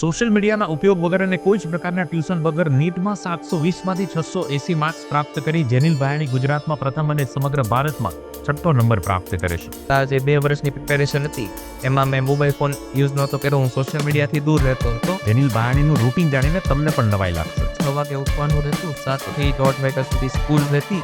Social મીડિયાના ઉપયોગ વગર અને કોઈ જ પ્રકારના ટ્યુશન વગર નીટમાં 720માંથી 680 માર્ક્સ પ્રાપ્ત કરી જેનિલ ભાયાણી ગુજરાતમાં પ્રથમ અને સમગ્ર ભારતમાં છઠ્ઠો નંબર પ્રાપ્ત કરે છે. આ જે 2 વર્ષની પ્રિપેરેશન હતી એમાં મેં મોબાઈલ ફોન યુઝ નહોતો કર્યો. હું સોશિયલ મીડિયાથી દૂર રહેતો હતો. જેનિલ ભાયાણીનું રૂટીન જાણીને તમને પણ નવાઈ લાગશે. 6 વાગે ઉઠવાનું રહેતું, 7 થી 1:30 વાગ્યા સુધી સ્કૂલ રહેતી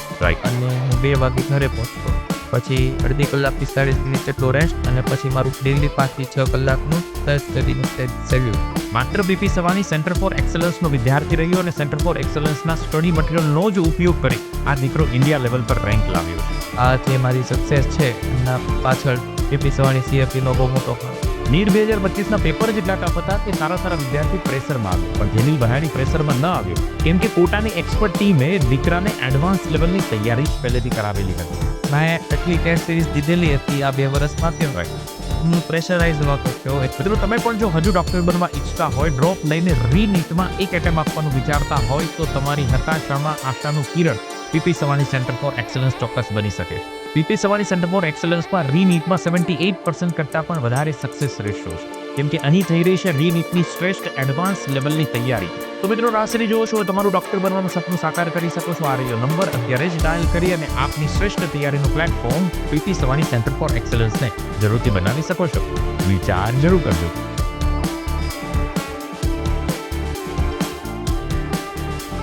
અને હું 2 વાગે ઘરે પહોંચતો. પછી અડધી કલાક 45 મિનિટ જેટલો રેસ્ટ અને પછી મારું ડેલી 5 થી 6 કલાકનું સેલ્ફ સ્ટડીનું શેડ્યુલ. માત્ર બીપી સવાની સેન્ટર ફોર એક્સલન્સનો વિદ્યાર્થી રહ્યો અને સેન્ટર ફોર એક્સલન્સના સ્ટડી મટીરિયલનો જ ઉપયોગ કરી આ દીકરો ઇન્ડિયા લેવલ પર રેન્ક લાવ્યો છે. આ જે મારી સક્સેસ છે એના પાછળ બીપી સવાણી CFPનો બહુ મોટો ફાળો. નીટ 2025ના પેપર જ એટલા ટફ હતા કે સારા વિદ્યાર્થી પ્રેશરમાં આવ્યો, પણ જેનિલ ભાયાણી પ્રેશરમાં ન આવ્યો કેમ કે પોતાની એક્સપર્ટ ટીમે દીકરાને એડવાન્સ લેવલની તૈયારી જ પહેલેથી કરાવેલી હતી. મેં એટલી ટેસ્ટ સિરીઝ દીધેલી હતી આ 2 વર્ષમાં કે હું પ્રેશરાઇઝ નહોતો થયો. મિત્રો તમે પણ જો હજુ ડોક્ટર બનવા ઈચ્છતા હોય, ડ્રોપ લઈને રીનીટમાં એક એટેમ્પ આપવાનું વિચારતા હોય તો તમારી હતાશામાં આશાનું કિરણ PP Savani centre for excellence ચોક્કસ બની શકે છે. પીપી સવાણી સેન્ટર ફોર એક્સલન્સમાં રીનીટમાં 78% કરતાં પણ વધારે સક્સેસ રેશિયો છે, કેમ કે અહીં થઈ રહી છે રીનીટની શ્રેષ્ઠ એડવાન્સ લેવલની તૈયારી. તો મિત્રો રાશિ જોવો છો તમારું ડોક્ટર બનવાનું સપનું સાકાર કરી શકો છો. આ રહ્યો નંબર અત્યારે જ ડાયલ કરી અને આપની શ્રેષ્ઠ તૈયારીનું platform PP Savani centre for એક્સલન્સને જરૂરથી બનાવી શકો છો. વિચાર જરૂર કરજો.